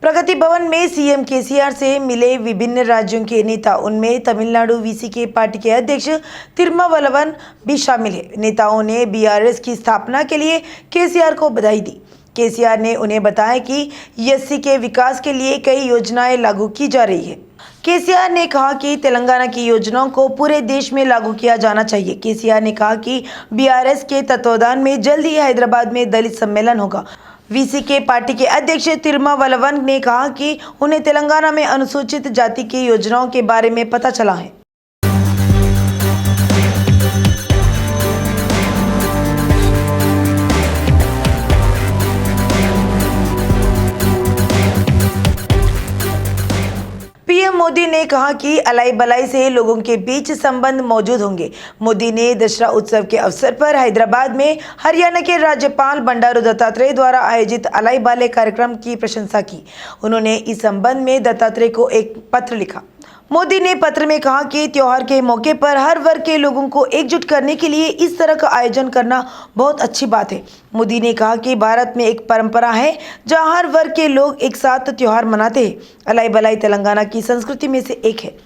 प्रगति भवन में CM KCR से मिले विभिन्न राज्यों के नेता। उनमें तमिलनाडु वीसीके पार्टी के अध्यक्ष तिरुमावलवन भी शामिल है। नेताओं ने बीआरएस की स्थापना के लिए केसीआर को बधाई दी। केसीआर ने उन्हें बताया कि एससी के विकास के लिए कई योजनाएं लागू की जा रही है। केसीआर ने कहा कि तेलंगाना की योजनाओं को पूरे देश में लागू किया जाना चाहिए। केसीआर ने कहा कि बीआरएस के तत्वावधान में जल्द ही हैदराबाद में दलित सम्मेलन होगा। वीसीके पार्टी के अध्यक्ष तिरुमावलवन ने कहा कि उन्हें तेलंगाना में अनुसूचित जाति की योजनाओं के बारे में पता चला है। पीएम मोदी ने कहा कि अलाई बलाई से लोगों के बीच संबंध मौजूद होंगे। मोदी ने दशहरा उत्सव के अवसर पर हैदराबाद में हरियाणा के राज्यपाल बंडारू दत्तात्रेय द्वारा आयोजित अलाई बलाई कार्यक्रम की प्रशंसा की। उन्होंने इस संबंध में दत्तात्रेय को एक पत्र लिखा। मोदी ने पत्र में कहा कि त्योहार के मौके पर हर वर्ग के लोगों को एकजुट करने के लिए इस तरह का आयोजन करना बहुत अच्छी बात है। मोदी ने कहा कि भारत में एक परंपरा है जहां हर वर्ग के लोग एक साथ त्योहार मनाते हैं। अलाई बलाई तेलंगाना की संस्कृति में से एक है।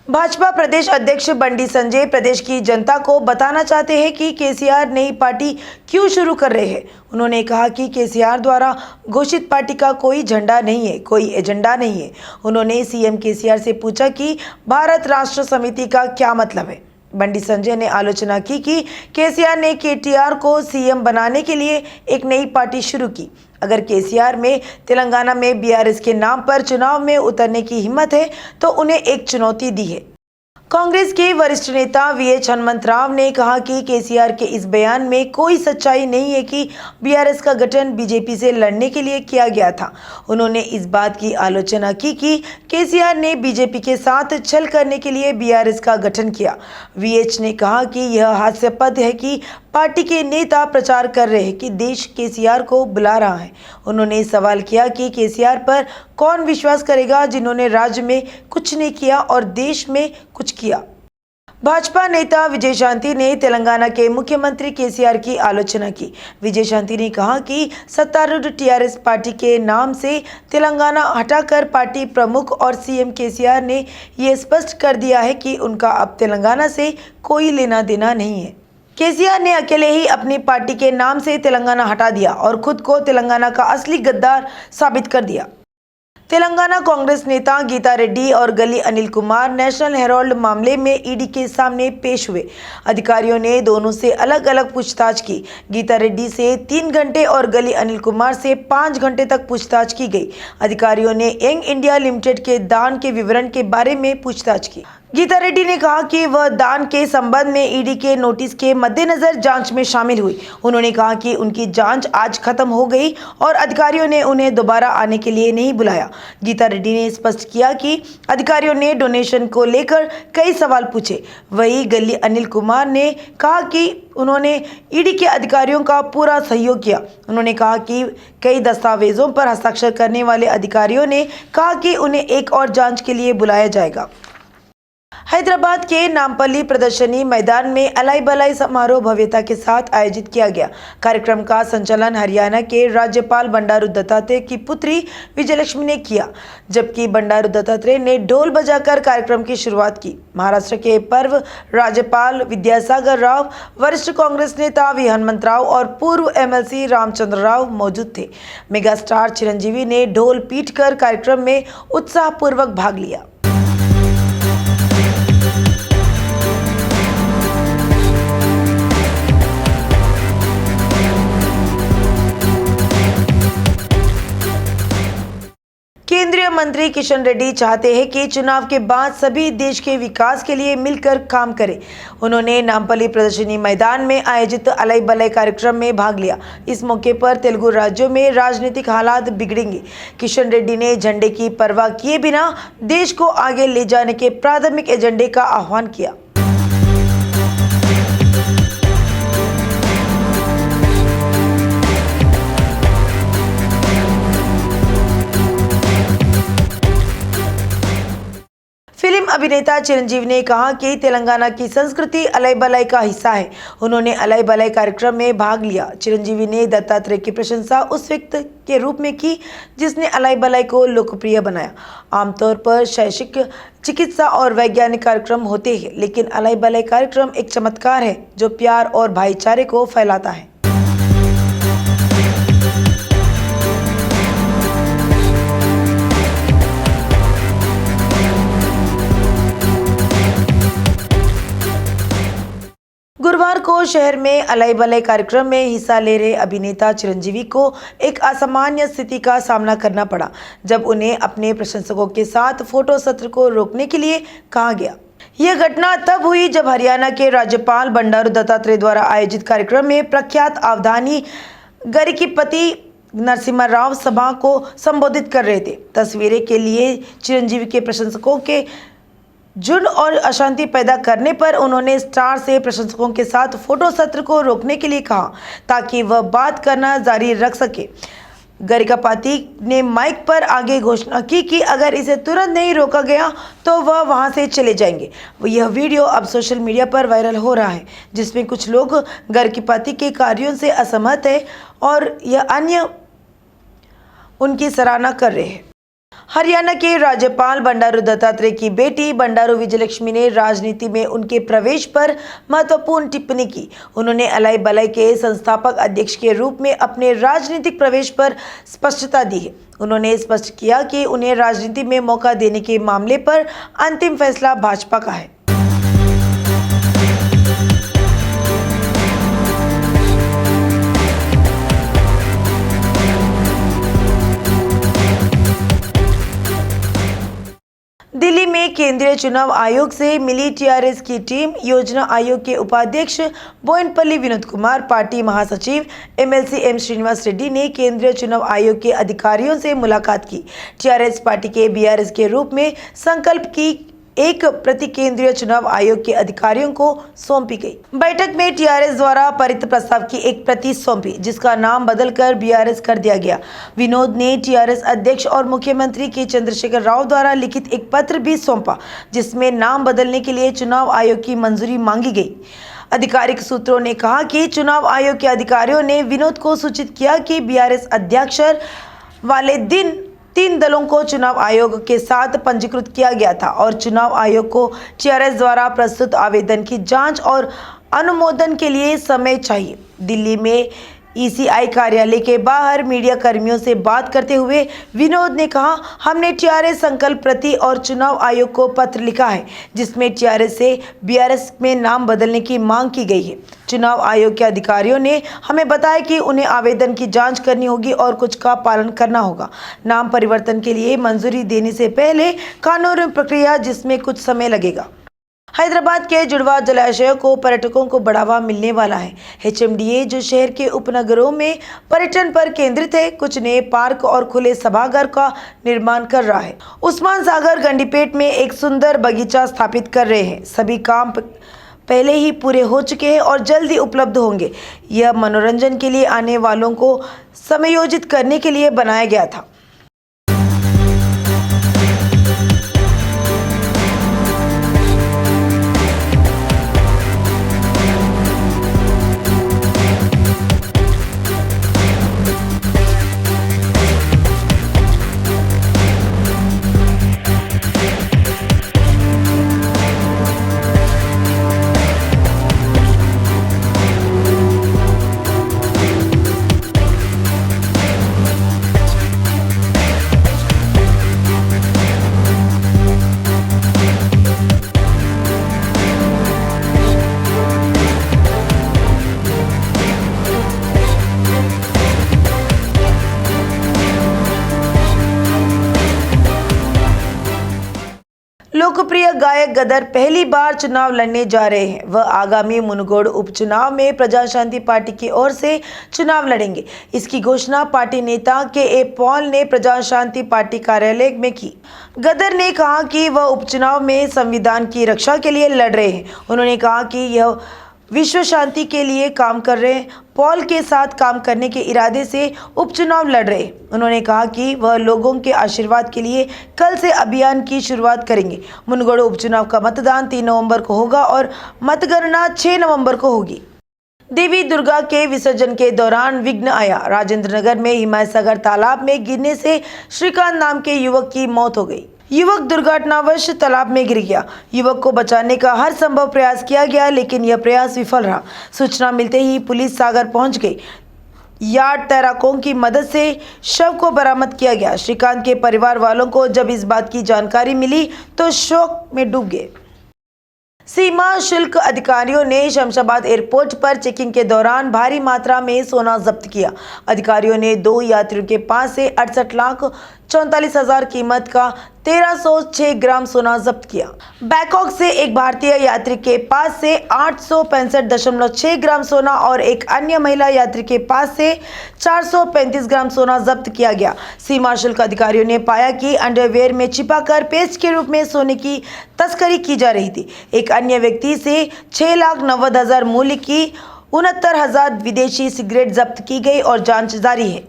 भाजपा प्रदेश अध्यक्ष बंडी संजय प्रदेश की जनता को बताना चाहते हैं कि केसीआर नई पार्टी क्यों शुरू कर रहे हैं। उन्होंने कहा कि केसीआर द्वारा घोषित पार्टी का कोई झंडा नहीं है, कोई एजेंडा नहीं है। उन्होंने सीएम केसीआर से पूछा कि भारत राष्ट्र समिति का क्या मतलब है। बंडी संजय ने आलोचना की कि केसीआर ने केटीआर को सीएम बनाने के लिए एक नई पार्टी शुरू की। अगर केसीआर में तेलंगाना में बीआरएस के नाम पर चुनाव में उतरने की हिम्मत है तो उन्हें एक चुनौती दी है। कांग्रेस के वरिष्ठ नेता वीएच हनुमंतराव ने कहा कि केसीआर के इस बयान में कोई सच्चाई नहीं है कि बीआरएस का गठन बीजेपी से लड़ने के लिए किया गया था। उन्होंने इस बात की आलोचना की कि केसीआर ने बीजेपी के साथ छल करने के लिए बीआरएस का गठन किया। वीएच ने कहा कि यह हास्यास्पद है कि पार्टी के नेता प्रचार कर रहे हैं कि देश केसीआर को बुला रहा है। उन्होंने सवाल किया कि केसीआर पर कौन विश्वास करेगा जिन्होंने राज्य में कुछ नहीं किया और देश में कुछ किया। भाजपा नेता विजयशांति ने तेलंगाना के मुख्यमंत्री केसीआर की आलोचना की। विजयशांति ने कहा कि सत्तारूढ़ टीआरएस पार्टी के नाम से तेलंगाना हटाकर पार्टी प्रमुख और सीएम केसीआर ने यह स्पष्ट कर दिया है कि उनका अब तेलंगाना से कोई लेना देना नहीं है। केसीआर ने अकेले ही अपनी पार्टी के नाम से तेलंगाना हटा दिया और खुद को तेलंगाना का असली गद्दार साबित कर दिया। तेलंगाना कांग्रेस नेता गीता रेड्डी और गली अनिल कुमार नेशनल हेराल्ड मामले में ईडी के सामने पेश हुए। अधिकारियों ने दोनों से अलग अलग पूछताछ की। गीता रेड्डी से 3 घंटे और गली अनिल कुमार से 5 घंटे तक पूछताछ की गई। अधिकारियों ने यंग इंडिया लिमिटेड के दान के विवरण के बारे में पूछताछ की। गीता रेड्डी ने कहा कि वह दान के संबंध में ईडी के नोटिस के मद्देनजर जांच में शामिल हुई। उन्होंने कहा कि उनकी जांच आज खत्म हो गई और अधिकारियों ने उन्हें दोबारा आने के लिए नहीं बुलाया। गीता रेड्डी ने स्पष्ट किया कि अधिकारियों ने डोनेशन को लेकर कई सवाल पूछे। वहीं गली अनिल कुमार ने कहा कि उन्होंने ईडी के अधिकारियों का पूरा सहयोग किया। उन्होंने कहा कि कई दस्तावेजों पर हस्ताक्षर करने वाले अधिकारियों ने कहा कि उन्हें एक और जांच के लिए बुलाया जाएगा। हैदराबाद के नामपल्ली प्रदर्शनी मैदान में अलाई बलाई समारोह भव्यता के साथ आयोजित किया गया। कार्यक्रम का संचालन हरियाणा के राज्यपाल बंडारू दत्तात्रेय की पुत्री विजयलक्ष्मी ने किया, जबकि बंडारू दत्तात्रेय ने ढोल बजाकर कार्यक्रम की शुरुआत की। महाराष्ट्र के पूर्व राज्यपाल विद्यासागर राव, वरिष्ठ कांग्रेस नेता वी हनुमंतराव और पूर्व एमएलसी रामचंद्र राव मौजूद थे। मेगा स्टार चिरंजीवी ने ढोल पीटकर कार्यक्रम में उत्साहपूर्वक भाग लिया। केंद्रीय मंत्री किशन रेड्डी चाहते हैं कि चुनाव के बाद सभी देश के विकास के लिए मिलकर काम करें। उन्होंने नामपल्ली प्रदर्शनी मैदान में आयोजित अलाई बलाई कार्यक्रम में भाग लिया। इस मौके पर तेलुगु राज्यों में राजनीतिक हालात बिगड़ेंगे। किशन रेड्डी ने झंडे की परवाह किए बिना देश को आगे ले जाने के प्राथमिक एजेंडे का आह्वान किया। फिल्म अभिनेता चिरंजीवी ने कहा कि तेलंगाना की संस्कृति अलई बलई का हिस्सा है। उन्होंने अलई बलई कार्यक्रम में भाग लिया। चिरंजीवी ने दत्तात्रेय की प्रशंसा उस व्यक्ति के रूप में की जिसने अलई बलई को लोकप्रिय बनाया। आमतौर पर शैक्षिक, चिकित्सा और वैज्ञानिक कार्यक्रम होते हैं, लेकिन अलई बलई कार्यक्रम एक चमत्कार है जो प्यार और भाईचारे को फैलाता है। गुरुवार को शहर में अलई बलई कार्यक्रम में हिस्सा ले रहे अभिनेता चिरंजीवी को एक असामान्य स्थिति का सामना करना पड़ा जब उन्हें अपने प्रशंसकों के साथ फोटो सत्र को रोकने के लिए कहा गया। यह घटना तब हुई जब हरियाणा के राज्यपाल बंडारू दत्तात्रेय द्वारा आयोजित कार्यक्रम में प्रख्यात अवधानी गरिकीपति नरसिम्हा राव सभा को संबोधित कर रहे थे। तस्वीरें के लिए चिरंजीवी के प्रशंसकों के झुंड और अशांति पैदा करने पर उन्होंने स्टार से प्रशंसकों के साथ फोटो सत्र को रोकने के लिए कहा ताकि वह बात करना जारी रख सके। गरिकापति ने माइक पर आगे घोषणा की कि अगर इसे तुरंत नहीं रोका गया तो वह वहां से चले जाएंगे। यह वीडियो अब सोशल मीडिया पर वायरल हो रहा है, जिसमें कुछ लोग गरिकापति के कार्यों से असहमत है और यह अन्य उनकी सराहना कर रहे हैं। हरियाणा के राज्यपाल बंडारू दत्तात्रेय की बेटी बंडारू विजयलक्ष्मी ने राजनीति में उनके प्रवेश पर महत्वपूर्ण टिप्पणी की। उन्होंने अलई बलई के संस्थापक अध्यक्ष के रूप में अपने राजनीतिक प्रवेश पर स्पष्टता दी है। उन्होंने स्पष्ट किया कि उन्हें राजनीति में मौका देने के मामले पर अंतिम फैसला भाजपा का है। दिल्ली में केंद्रीय चुनाव आयोग से मिली टीआरएस की टीम योजना आयोग के उपाध्यक्ष बोयनपल्ली विनोद कुमार, पार्टी महासचिव एमएलसी एम श्रीनिवास रेड्डी ने केंद्रीय चुनाव आयोग के अधिकारियों से मुलाकात की। टीआरएस पार्टी के बीआरएस के रूप में संकल्प की एक प्रति केंद्रीय चुनाव आयोग के अधिकारियों को सौंपी गई। बैठक में टीआरएस द्वारा पारित प्रस्ताव की एक प्रति सौंपी, जिसका नाम बदलकर बीआरएस कर दिया गया। विनोद ने टीआरएस अध्यक्ष और मुख्यमंत्री के चंद्रशेखर राव द्वारा लिखित एक पत्र भी सौंपा, जिसमें नाम बदलने के लिए चुनाव आयोग की मंजूरी मांगी गई। आधिकारिक सूत्रों ने कहा कि चुनाव आयोग के अधिकारियों ने विनोद को सूचित किया कि बीआरएस अध्यक्ष वाले दिन 3 दलों को चुनाव आयोग के साथ पंजीकृत किया गया था और चुनाव आयोग को टीआरएस द्वारा प्रस्तुत आवेदन की जांच और अनुमोदन के लिए समय चाहिए। दिल्ली में ईसीआई कार्यालय के बाहर मीडिया कर्मियों से बात करते हुए विनोद ने कहा, हमने टीआरएस संकल्प प्रति और चुनाव आयोग को पत्र लिखा है जिसमें टीआरएस से बीआरएस में नाम बदलने की मांग की गई है। चुनाव आयोग के अधिकारियों ने हमें बताया कि उन्हें आवेदन की जांच करनी होगी और कुछ का पालन करना होगा। नाम परिवर्तन के लिए मंजूरी देने से पहले कानूनी प्रक्रिया जिसमें कुछ समय लगेगा। हैदराबाद के जुड़वा जलाशय को पर्यटकों को बढ़ावा मिलने वाला है। एचएमडीए जो शहर के उपनगरों में पर्यटन पर केंद्रित है, कुछ नए पार्क और खुले सभागार का निर्माण कर रहा है। उस्मान सागर गंडीपेट में एक सुंदर बगीचा स्थापित कर रहे हैं। सभी काम पहले ही पूरे हो चुके हैं और जल्द ही उपलब्ध होंगे। यह मनोरंजन के लिए आने वालों को समायोजित करने के लिए बनाया गया था। लोकप्रिय गायक गदर पहली बार चुनाव लड़ने जा रहे हैं। वह आगामी मुनगोड़ उपचुनाव में प्रजा शांति पार्टी की ओर से चुनाव लड़ेंगे। इसकी घोषणा पार्टी नेता के पॉल ने प्रजा शांति पार्टी कार्यालय में की। गदर ने कहा कि वह उपचुनाव में संविधान की रक्षा के लिए लड़ रहे हैं। उन्होंने कहा कि यह विश्व शांति के लिए काम कर रहे पॉल के साथ काम करने के इरादे से उपचुनाव लड़ रहे। उन्होंने कहा कि वह लोगों के आशीर्वाद के लिए कल से अभियान की शुरुआत करेंगे। मुनगोड़ उपचुनाव का मतदान 3 नवंबर को होगा और मतगणना 6 नवंबर को होगी। देवी दुर्गा के विसर्जन के दौरान विघ्न आया। राजेंद्र नगर में हिमायत सागर तालाब में गिरने से श्रीकांत नाम के युवक की मौत हो गई। युवक दुर्घटनावश तालाब में गिर गया। युवक को बचाने का हर संभव प्रयास किया गया, लेकिन यह प्रयास विफल रहा। सूचना मिलते ही पुलिस सागर पहुंच गई। यार्ड तैराकों की मदद से शव को बरामद किया गया। श्रीकांत के परिवार वालों को जब इस बात की जानकारी मिली तो शोक में डूब गए। सीमा शुल्क अधिकारियों ने शमशाबाद एयरपोर्ट पर चेकिंग के दौरान भारी मात्रा में सोना जब्त किया। अधिकारियों ने 2 यात्रियों के पास से 68,44,000 कीमत का 1306 ग्राम सोना जब्त किया। बैंकॉक से एक भारतीय यात्री के पास से 865.6 ग्राम सोना और एक अन्य महिला यात्री के पास से 435 ग्राम सोना जब्त किया गया। सीमा शुल्क अधिकारियों ने पाया कि अंडरवेयर में छिपाकर पेस्ट के रूप में सोने की तस्करी की जा रही थी। एक अन्य व्यक्ति से 6,90,000 मूल्य की 69,000 विदेशी सिगरेट जब्त की गई और जांच जारी है।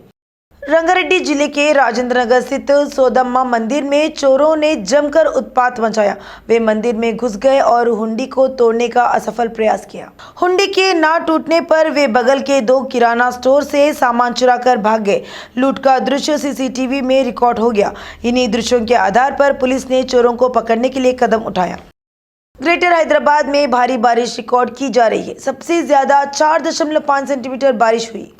रंगारेड्डी जिले के राजेंद्र नगर स्थित सोदम्मा मंदिर में चोरों ने जमकर उत्पात मचाया। वे मंदिर में घुस गए और हुंडी को तोड़ने का असफल प्रयास किया। हुंडी के ना टूटने पर वे बगल के 2 किराना स्टोर से सामान चुराकर भाग गए। लूट का दृश्य सीसीटीवी में रिकॉर्ड हो गया। इन्हीं दृश्यों के आधार पर पुलिस ने चोरों को पकड़ने के लिए कदम उठाया। ग्रेटर हैदराबाद में भारी बारिश रिकॉर्ड की जा रही है। सबसे ज्यादा 4.5 सेंटीमीटर बारिश हुई।